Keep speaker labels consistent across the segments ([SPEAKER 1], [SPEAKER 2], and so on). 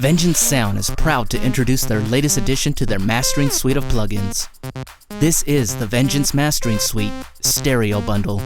[SPEAKER 1] Vengeance Sound is proud to introduce their latest addition to their mastering suite of plugins. This is the Vengeance Mastering Suite Stereo Bundle.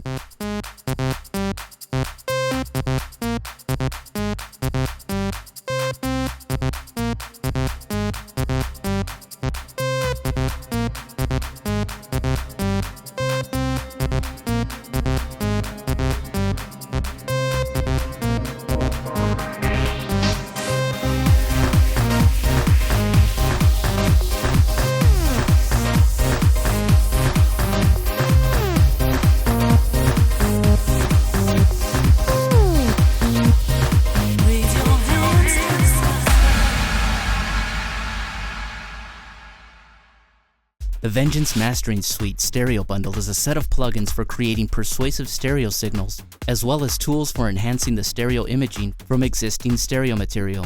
[SPEAKER 1] The Vengeance Mastering Suite Stereo Bundle is a set of plugins for creating persuasive stereo signals, as well as tools for enhancing the stereo imaging from existing stereo material.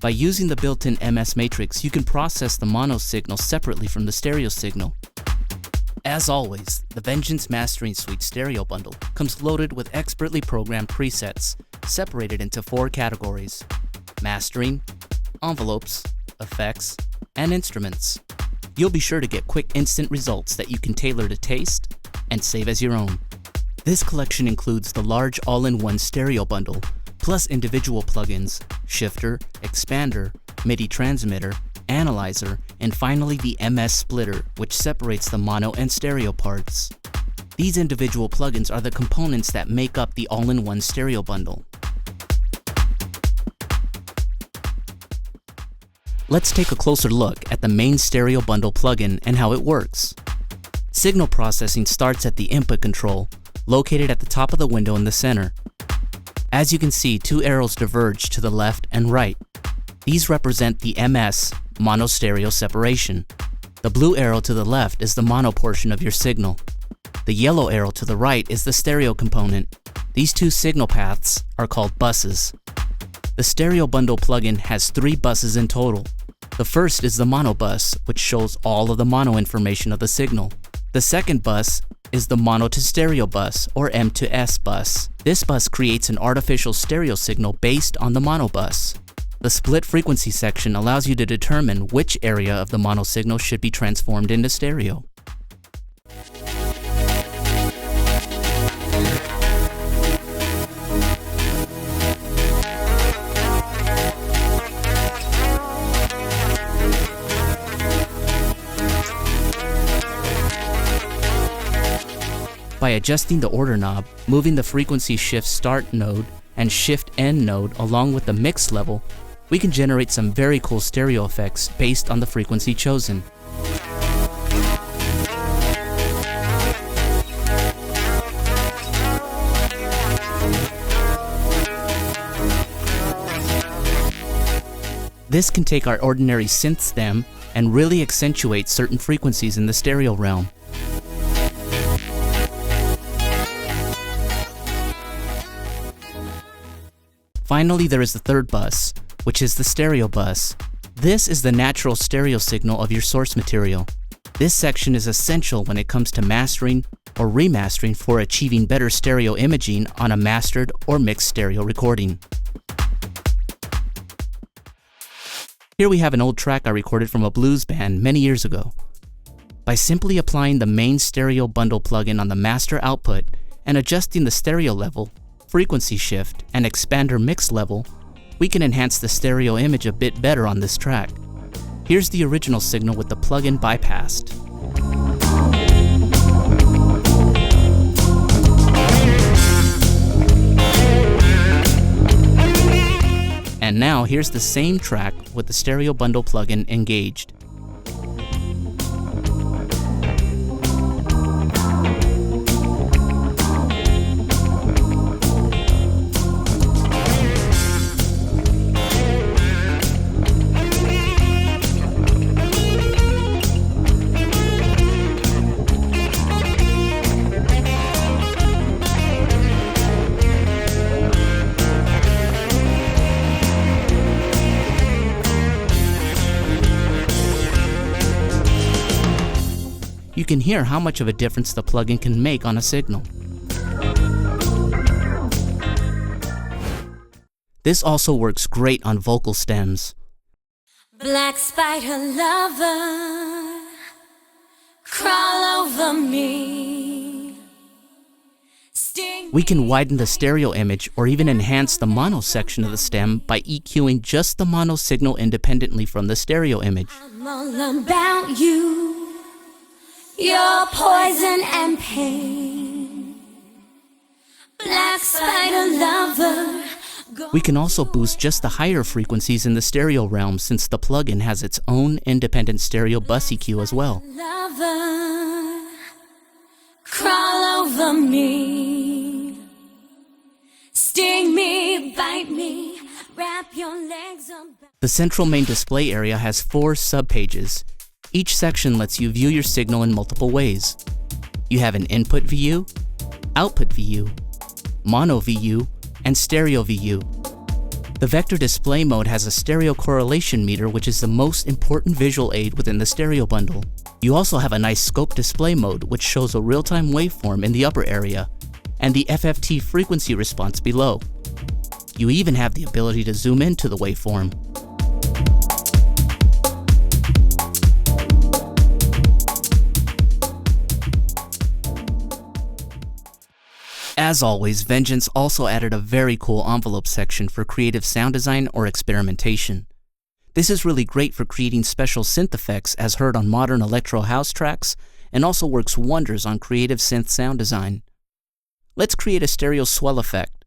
[SPEAKER 1] By using the built-in MS Matrix, you can process the mono signal separately from the stereo signal. As always, the Vengeance Mastering Suite Stereo Bundle comes loaded with expertly programmed presets, separated into 4 categories: mastering, envelopes, effects, and instruments. You'll be sure to get quick instant results that you can tailor to taste and save as your own. This collection includes the large all-in-one stereo bundle, plus individual plugins, shifter, expander, MIDI transmitter, analyzer, and finally the MS splitter, which separates the mono and stereo parts. These individual plugins are the components that make up the all-in-one stereo bundle. Let's take a closer look at the main stereo bundle plugin and how it works. Signal processing starts at the input control, located at the top of the window in the center. As you can see, 2 arrows diverge to the left and right. These represent the MS, mono stereo separation. The blue arrow to the left is the mono portion of your signal. The yellow arrow to the right is the stereo component. These 2 signal paths are called buses. The Stereo Bundle plugin has 3 buses in total. The first is the mono bus, which shows all of the mono information of the signal. The second bus is the mono to stereo bus, or M to S bus. This bus creates an artificial stereo signal based on the mono bus. The split frequency section allows you to determine which area of the mono signal should be transformed into stereo. By adjusting the order knob, moving the frequency shift start node and shift end node along with the mix level, we can generate some very cool stereo effects based on the frequency chosen. This can take our ordinary synth stem and really accentuate certain frequencies in the stereo realm. Finally, there is the third bus, which is the stereo bus. This is the natural stereo signal of your source material. This section is essential when it comes to mastering or remastering for achieving better stereo imaging on a mastered or mixed stereo recording. Here we have an old track I recorded from a blues band many years ago. By simply applying the main stereo bundle plugin on the master output and adjusting the stereo level, frequency shift, and expander mix level, we can enhance the stereo image a bit better on this track. Here's the original signal with the plugin bypassed. And now here's the same track with the stereo bundle plugin engaged. You can hear how much of a difference the plugin can make on a signal. This also works great on vocal stems.
[SPEAKER 2] Black spider lover, crawl over me.
[SPEAKER 1] We can widen the stereo image or even enhance the mono section of the stem by EQing just the mono signal independently from the stereo image.
[SPEAKER 2] I'm all about you, your poison and pain. Black spider lover.
[SPEAKER 1] We can also boost just the higher frequencies in the stereo realm since the plugin has its own independent stereo bus EQ as well.
[SPEAKER 2] Lover, crawl over me. Sting me, bite me, wrap your legs about.
[SPEAKER 1] The central main display area has 4 subpages. Each section lets you view your signal in multiple ways. You have an input VU, output VU, mono VU, and stereo VU. The vector display mode has a stereo correlation meter, which is the most important visual aid within the stereo bundle. You also have a nice scope display mode, which shows a real-time waveform in the upper area, and the FFT frequency response below. You even have the ability to zoom into the waveform. As always, Vengeance also added a very cool envelope section for creative sound design or experimentation. This is really great for creating special synth effects as heard on modern electro house tracks, and also works wonders on creative synth sound design. Let's create a stereo swell effect.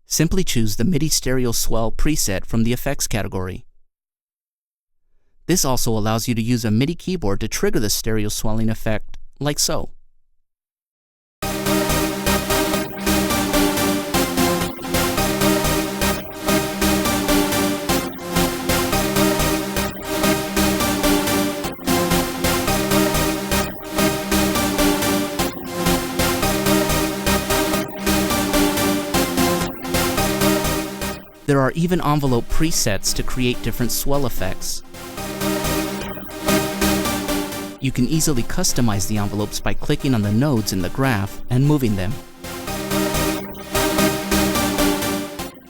[SPEAKER 1] Simply choose the MIDI stereo swell preset from the effects category. This also allows you to use a MIDI keyboard to trigger the stereo swelling effect, like so. There are even envelope presets to create different swell effects. You can easily customize the envelopes by clicking on the nodes in the graph and moving them.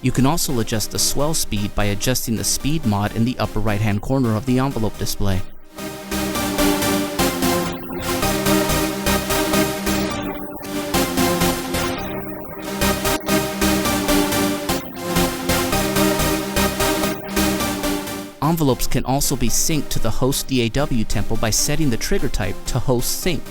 [SPEAKER 1] You can also adjust the swell speed by adjusting the speed mod in the upper right-hand corner of the envelope display. Envelopes can also be synced to the host DAW tempo by setting the trigger type to host sync.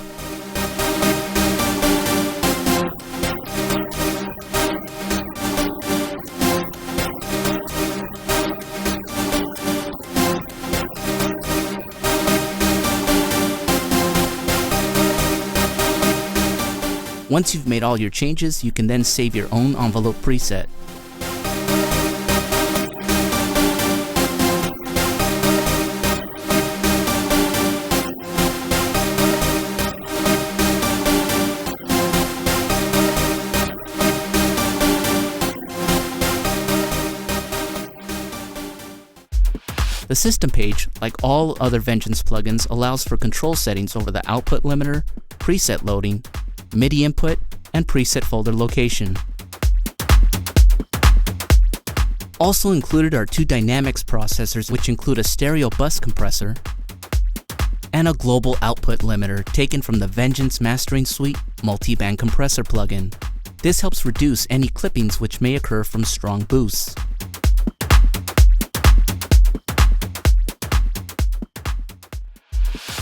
[SPEAKER 1] Once you've made all your changes, you can then save your own envelope preset. The system page, like all other Vengeance plugins, allows for control settings over the output limiter, preset loading, MIDI input, and preset folder location. Also included are 2 dynamics processors, which include a stereo bus compressor and a global output limiter taken from the Vengeance Mastering Suite multi-band compressor plugin. This helps reduce any clippings which may occur from strong boosts.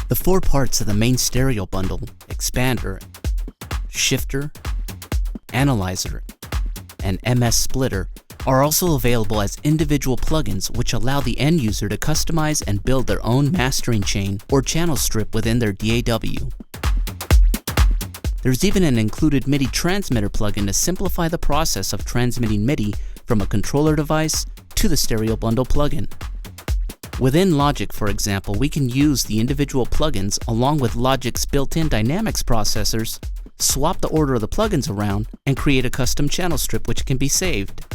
[SPEAKER 1] The 4 parts of the main stereo bundle, expander, shifter, analyzer, and MS splitter, are also available as individual plugins which allow the end user to customize and build their own mastering chain or channel strip within their DAW. There's even an included MIDI transmitter plugin to simplify the process of transmitting MIDI from a controller device to the stereo bundle plugin. Within Logic, for example, we can use the individual plugins along with Logic's built-in dynamics processors, swap the order of the plugins around, and create a custom channel strip which can be saved.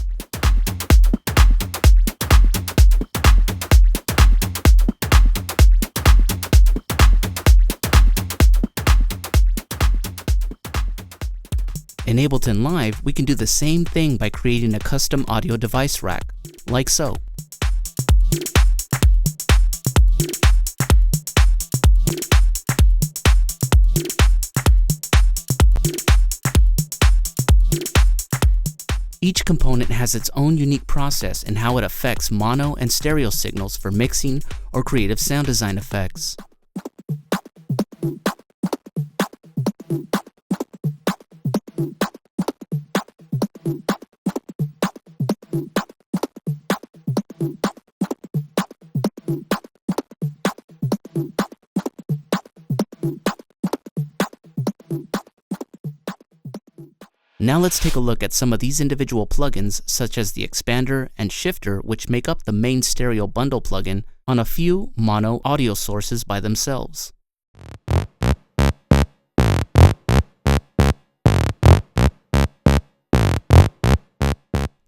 [SPEAKER 1] In In Ableton Live, we can do the same thing by creating a custom audio device rack, like so. Each component has its own unique process in how it affects mono and stereo signals for mixing or creative sound design effects. Now let's take a look at some of these individual plugins, such as the expander and shifter, which make up the main stereo bundle plugin, on a few mono audio sources by themselves.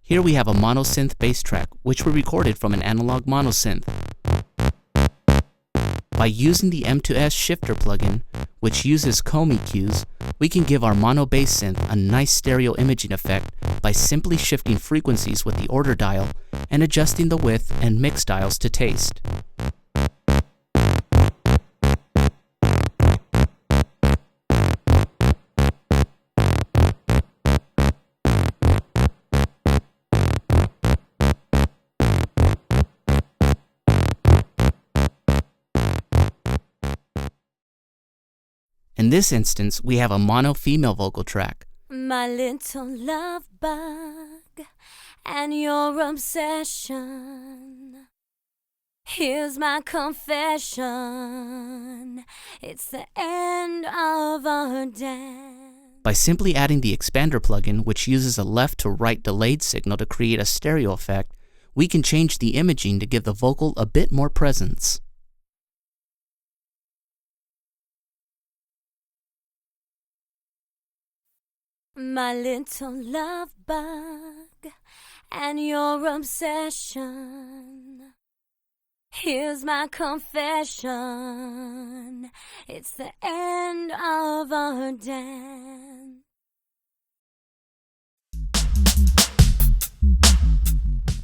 [SPEAKER 1] Here we have a monosynth bass track, which we recorded from an analog monosynth. By using the M2S shifter plugin, which uses comb EQs, we can give our mono bass synth a nice stereo imaging effect by simply shifting frequencies with the order dial and adjusting the width and mix dials to taste. In this instance, we have a mono female vocal track.
[SPEAKER 2] My little love bug and your obsession. Here's my confession. It's the end of our dance.
[SPEAKER 1] By simply adding the expander plugin, which uses a left to right delayed signal to create a stereo effect, we can change the imaging to give the vocal a bit more presence.
[SPEAKER 2] My little love bug and your obsession. Here's my confession. It's the end of our dance.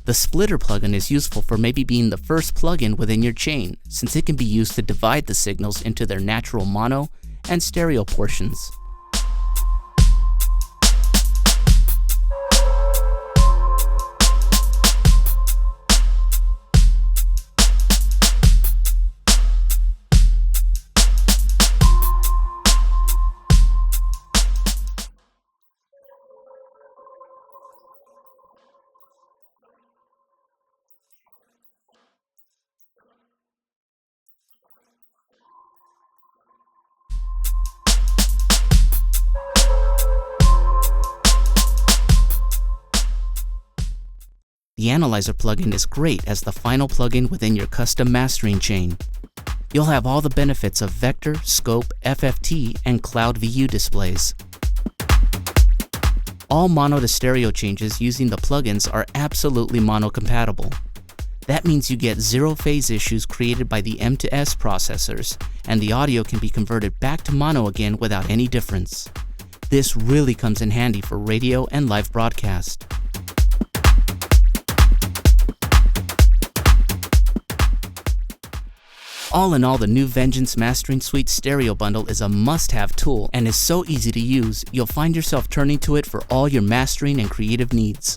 [SPEAKER 1] The splitter plugin is useful for maybe being the first plugin within your chain, since it can be used to divide the signals into their natural mono and stereo portions. The Analyzer plugin is great as the final plugin within your custom mastering chain. You'll have all the benefits of vector, scope, FFT, and cloud VU displays. All mono to stereo changes using the plugins are absolutely mono compatible. That means you get zero phase issues created by the M2S processors, and the audio can be converted back to mono again without any difference. This really comes in handy for radio and live broadcast. All in all, the new Vengeance Mastering Suite Stereo Bundle is a must-have tool and is so easy to use, you'll find yourself turning to it for all your mastering and creative needs.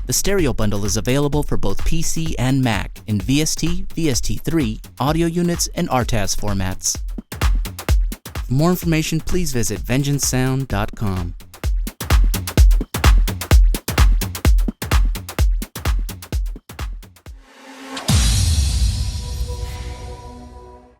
[SPEAKER 1] The Stereo Bundle is available for both PC and Mac in VST, VST3, audio units, and RTAS formats. For more information, please visit vengeancesound.com.